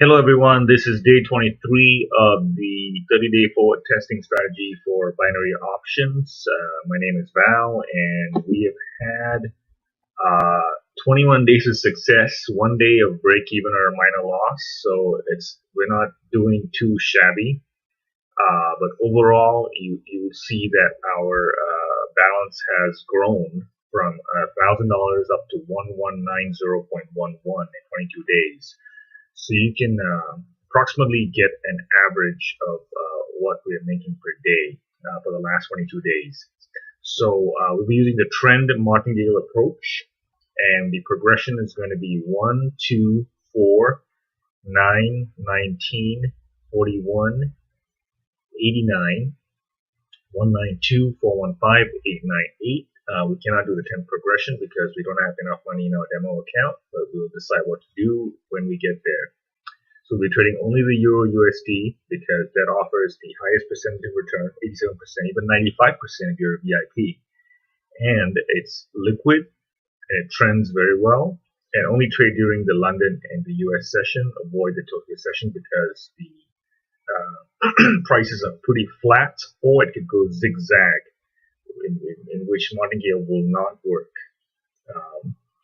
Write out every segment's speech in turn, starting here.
Hello, everyone. This is day 23 of the 30-day forward testing strategy for binary options. My name is Val, and we have had 21 days of success, 1 day of break even or minor loss. So we're not doing too shabby. But overall, you see that our balance has grown from $1,000 up to 1190.11 in 22 days. So you can approximately get an average of what we are making per day for the last 22 days. So we'll be using the trend martingale approach, and the progression is going to be 1, 2, 4, 9, 19, 41, 89, 192, 415, 898. We cannot do the 10 progression because we don't have enough money in our demo account, but we'll decide what to do when we get there. So we're trading only the Euro USD because that offers the highest percentage of return, 87%, even 95% if you're a VIP. And it's liquid and it trends very well. And only trade during the London and the US session. Avoid the Tokyo session because the prices are pretty flat, or it could go zigzag, in which martingale will not work.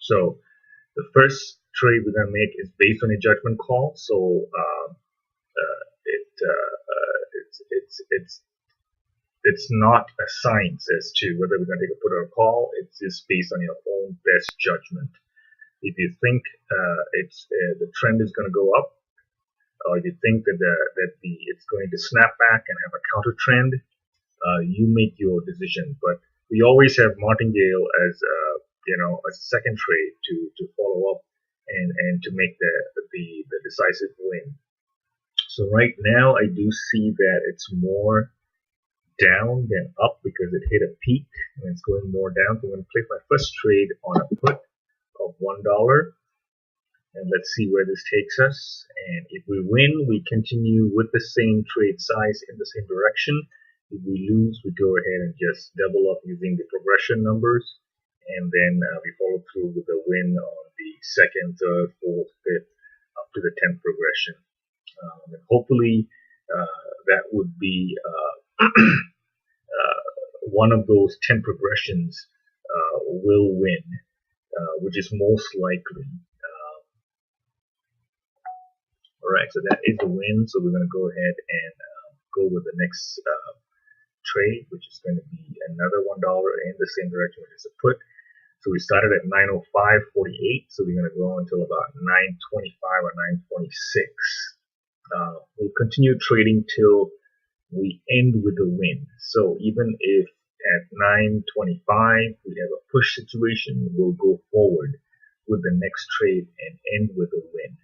So the first trade we're going to make is based on a judgment call. So it's not a science as to whether we're going to take a put or a call. It's just based on your own best judgment. If you think the trend is going to go up, or if you think that it's going to snap back and have a counter trend, you make your decision. But we always have martingale as a second trade to follow up and to make the decisive win. So right now I do see that it's more down than up because it hit a peak and it's going more down. So I'm going to place my first trade on a put of $1, and let's see where this takes us. And if we win, we continue with the same trade size in the same direction. If we lose, we go ahead and just double up using the progression numbers, and then we follow through with a win on the second, third, fourth, fifth, up to the 10th progression. And hopefully that would be one of those 10 progressions will win, which is most likely. All right, so that is a win. So we're going to go ahead and go with the next trade, which is going to be another $1 in the same direction, which is a put. So we started at 905.48, so we're going to go until about 925 or 926. We'll continue trading till we end with a win. So even if at 925 we have a push situation, we'll go forward with the next trade and end with a win.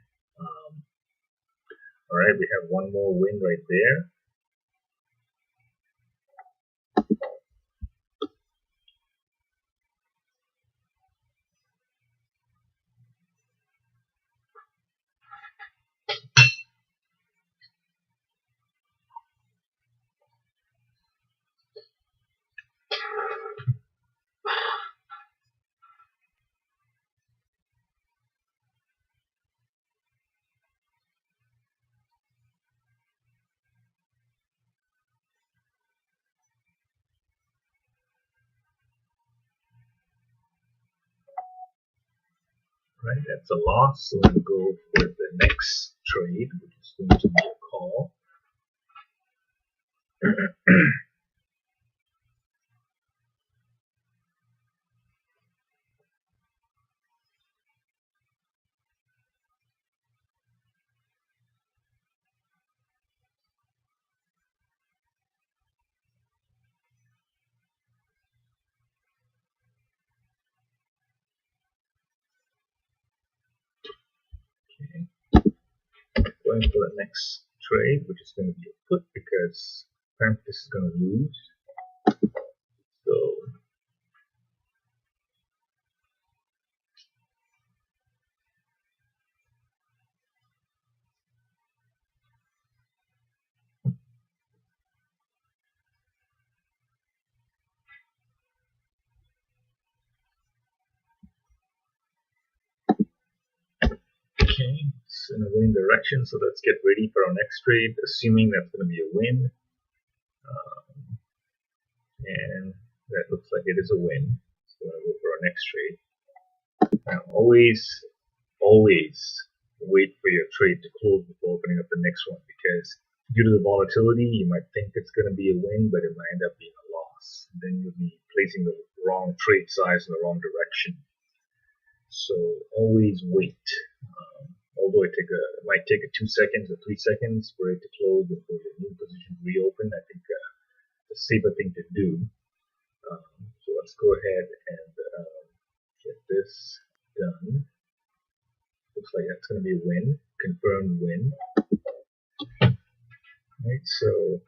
All right, we have one more win right there. Right, that's a loss. So we'll go for the next trade, which is going to be a call. Okay. Going for the next trade, which is going to be a put because apparently this is going to lose. So okay, so in a winning direction, so let's get ready for our next trade, assuming that's going to be a win. And that looks like it is a win. So we're going to go for our next trade. Now, always wait for your trade to close before opening up the next one, because due to the volatility, you might think it's going to be a win, but it might end up being a loss. Then you'll be placing the wrong trade size in the wrong direction. So always wait. Although it might take 2 seconds or 3 seconds for it to close and for your new position to reopen, I think the safer thing to do. So let's go ahead and get this done. Looks like that's going to be a win, confirmed win. Right, so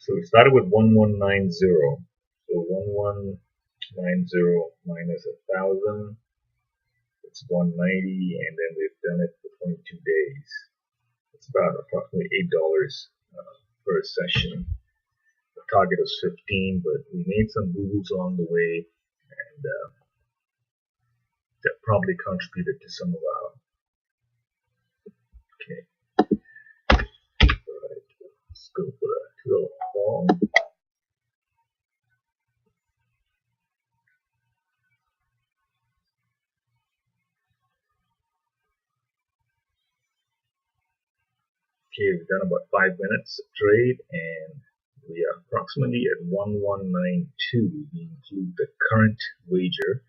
so we started with 1190. So 1190 minus 1,000, it's 190, and then we've done it for 22 days. It's about approximately $8 per session. The target is 15, but we made some boo-boos along the way, and that probably contributed to some of our. Okay. Alright, let's go for a $2 call. Okay, we've done about 5 minutes of trade, and we are approximately at 1192. We include the current wager,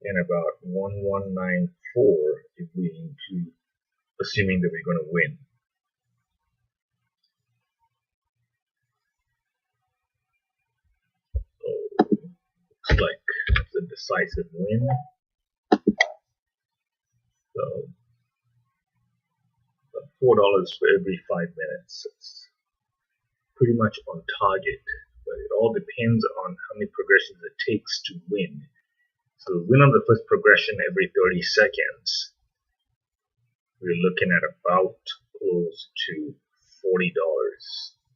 and about 1194 if we include, assuming that we're going to win. So looks like it's a decisive win. So about $4 for every 5 minutes. It's pretty much on target, but it all depends on how many progressions it takes to win. So win on the first progression every 30 seconds. We're looking at about close to $40,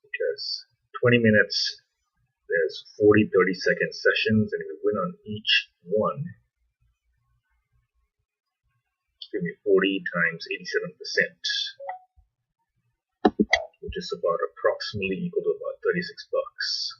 because 20 minutes, there's 40 30-second sessions, and if you win on each one, it's going to be 40 times 87%, which is about approximately equal to about $36.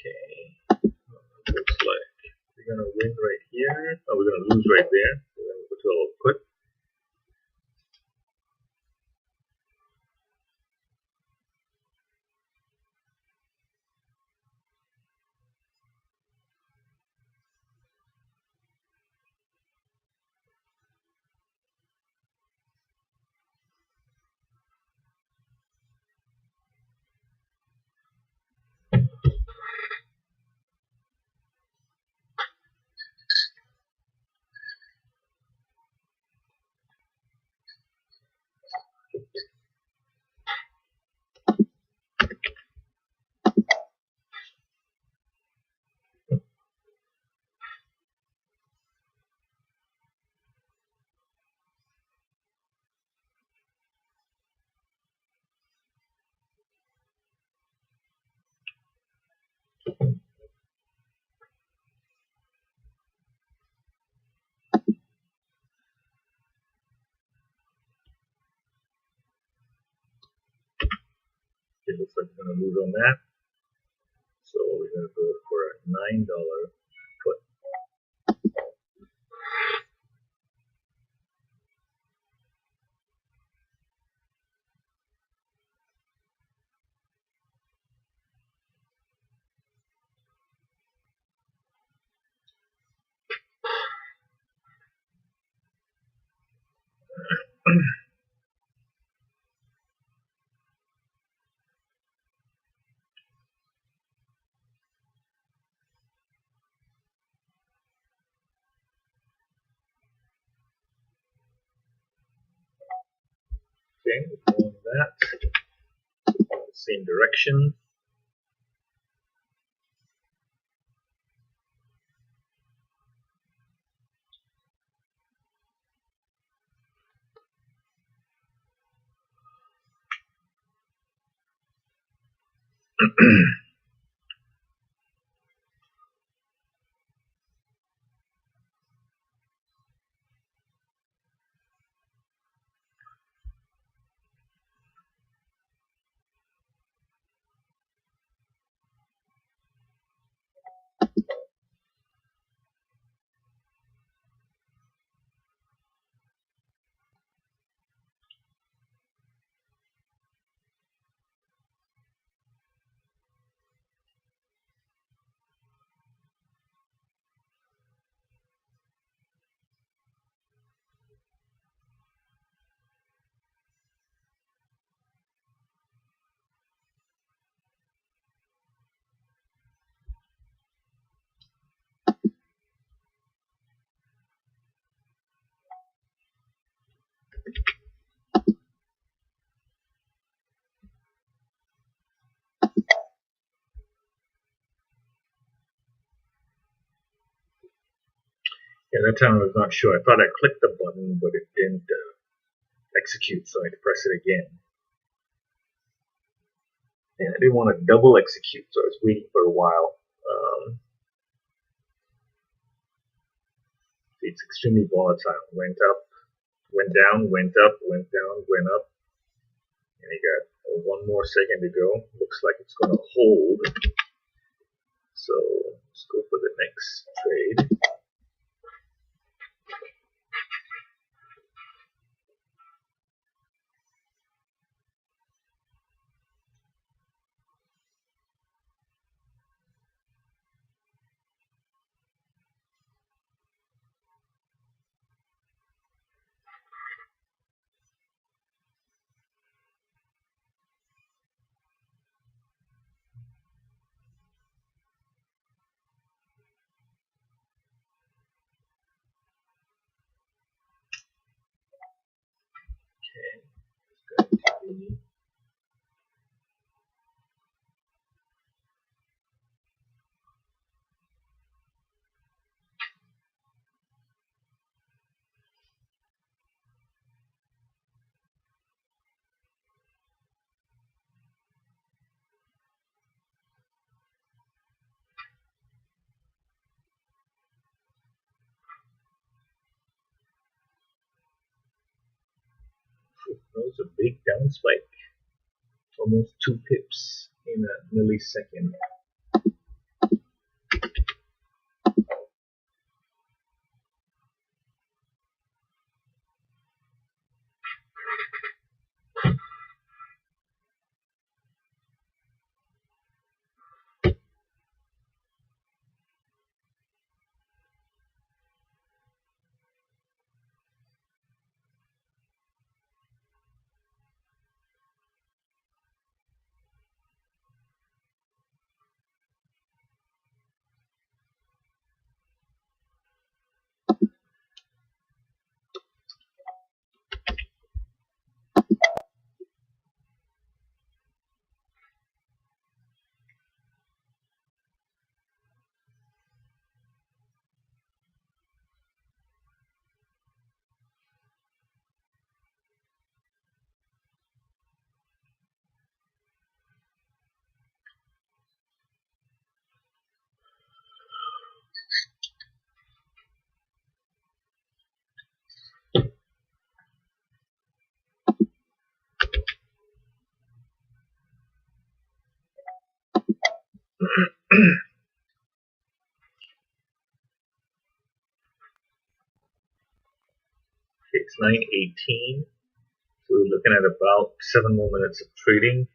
Okay, looks like we're going to win right here. Oh, we're going to lose right there. We're going to go to a little put. It looks like we're going to lose on that. So we're going to go for a $9 put. Okay, we're doing that. same direction. Yeah, that time I was not sure. I thought I clicked the button, but it didn't execute, so I had to press it again. And I didn't want to double execute, so I was waiting for a while. It's extremely volatile. Went up, went down, went up, went down, went up. And you got one more second to go. Looks like it's going to hold. So let's go for the next trade. Okay. That was a big down spike. Almost 2 pips in a millisecond. It's 9:18, so we're looking at about 7 more minutes of trading.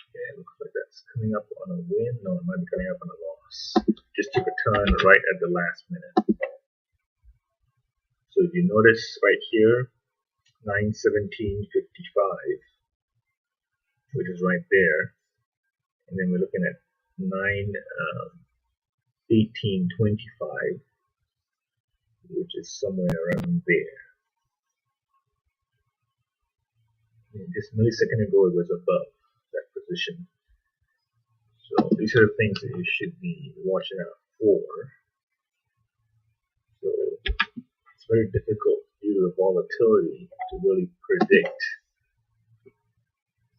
Okay, looks like that's coming up on a win. No, it might be coming up on a loss. Just took a turn right at the last minute. So if you notice right here, 9:17:55. which is right there, and then we're looking at 1825, which is somewhere around there. And just a millisecond ago, it was above that position. So these are the things that you should be watching out for. So it's very difficult due to the volatility to really predict.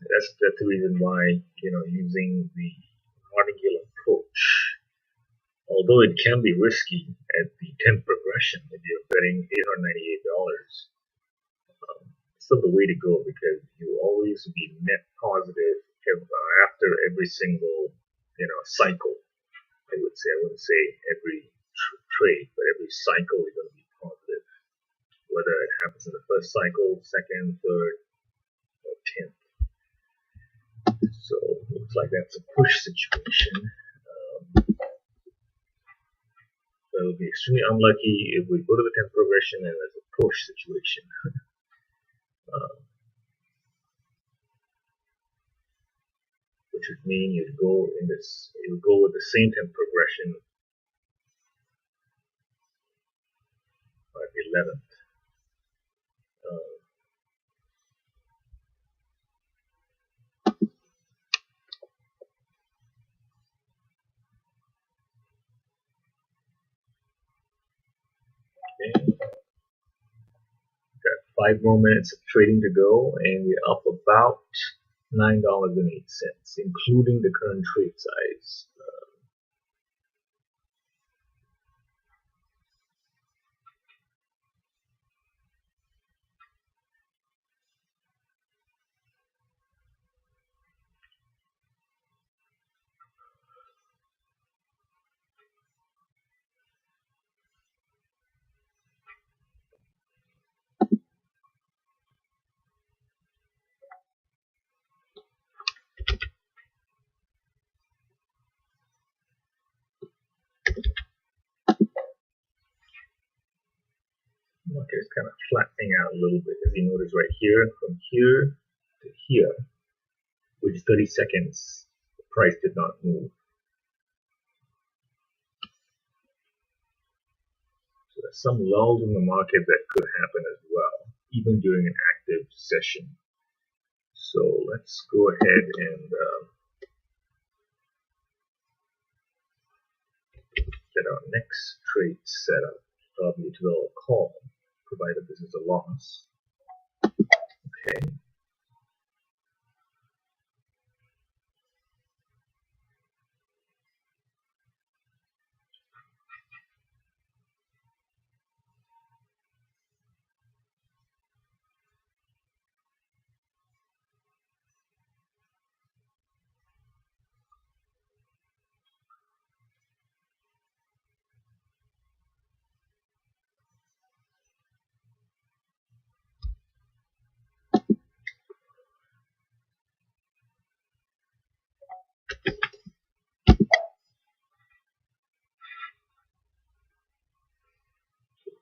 That's the reason why, using the martingale approach, although it can be risky at the 10th progression if you're betting $898, it's still the way to go, because you always be net positive after every single cycle. I wouldn't say every trade, but every cycle is going to be positive, whether it happens in the first cycle, second, third, or 10th. So it looks like that's a push situation. So it would be extremely unlucky if we go to the 10th progression and there's a push situation. Which would mean you'd go with the same 10th progression by the 11th. Okay. Got 5 more minutes of trading to go, and we're up about $9.08, including the current trade size. Okay, it's kind of flattening out a little bit, as you notice right here, from here to here, which is 30 seconds, the price did not move. So there's some lulls in the market that could happen as well, even during an active session. So let's go ahead and get our next trade set up. Probably $2 call, provided this is a loss. Okay.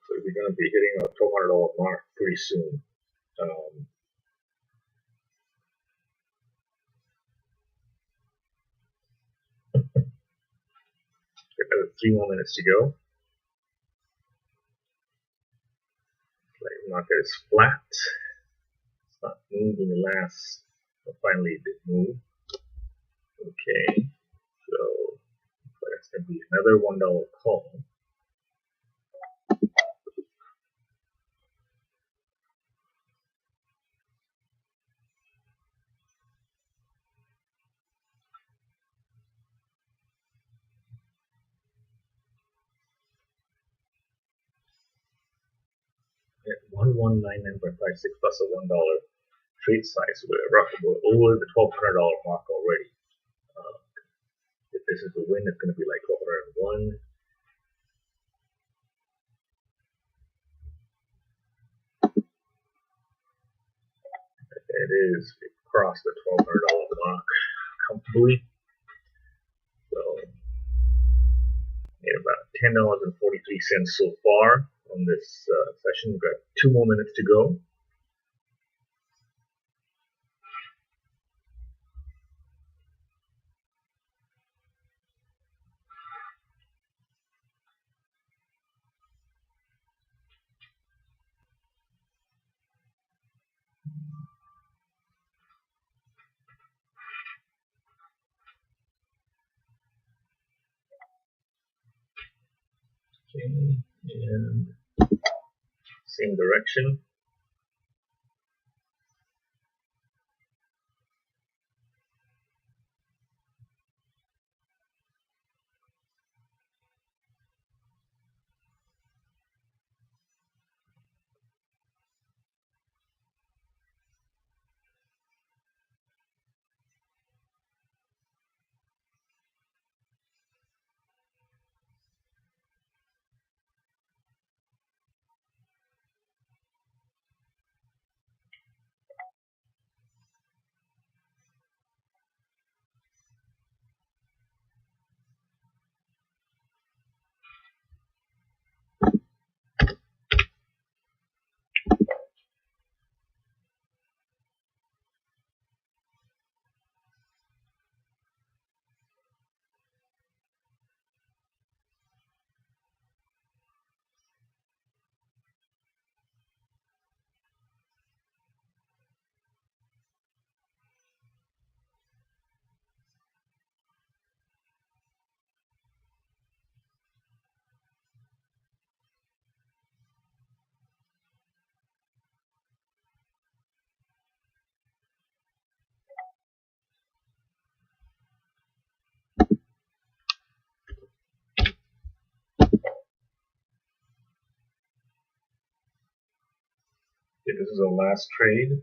So we're going to be hitting our $1,200 mark pretty soon. Another 3 more minutes to go. The market is flat. It's not moved in the last, but finally it did move. Okay, so that's going to be another $1 call. At 1199.56 plus a $1 trade size, we're roughly over the $1,200 mark already. If this is a win, it's going to be like 1,201. It is. It crossed the $1,200 mark comfortably. So, made about $10.43 so far on this session. We've got 2 more minutes to go. Okay, and same direction. Okay, this is our last trade.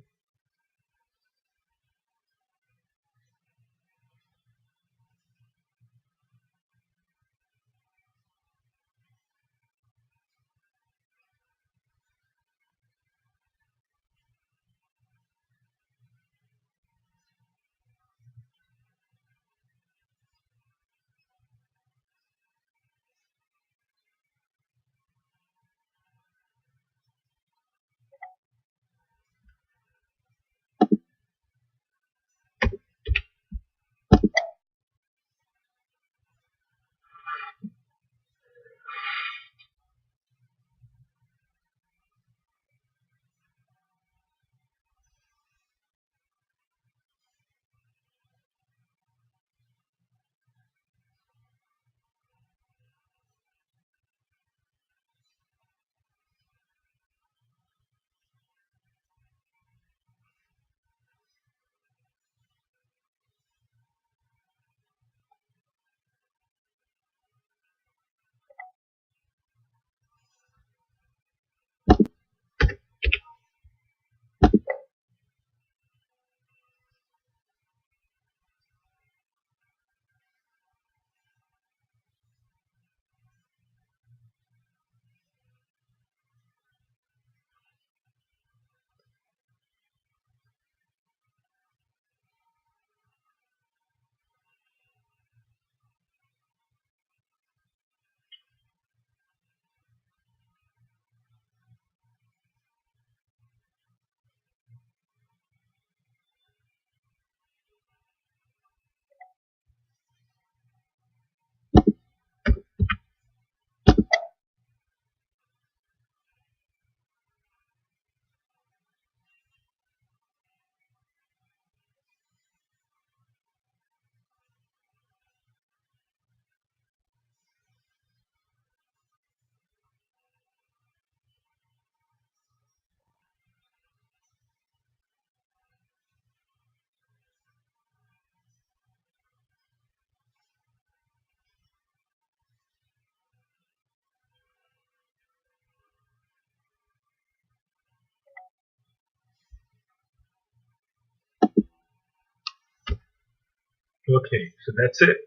Okay, so that's it.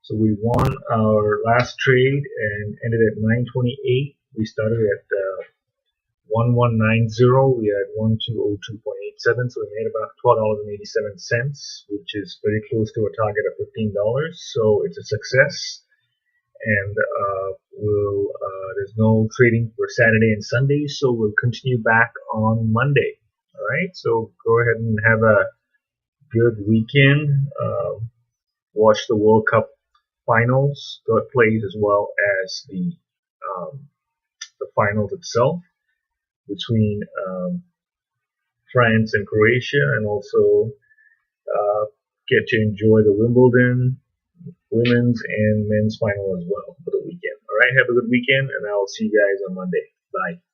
So we won our last trade and ended at 928. We started at 1190. We had 1202.87, so we made about $12.87, which is very close to a target of $15. So it's a success. And there's no trading for Saturday and Sunday, so we'll continue back on Monday. All right, so go ahead and have a good weekend. Watch the World Cup finals, third place, as well as the finals itself between France and Croatia, and also get to enjoy the Wimbledon women's and men's final as well for the weekend. All right. night. Have a good weekend, and I'll see you guys on Monday. Bye.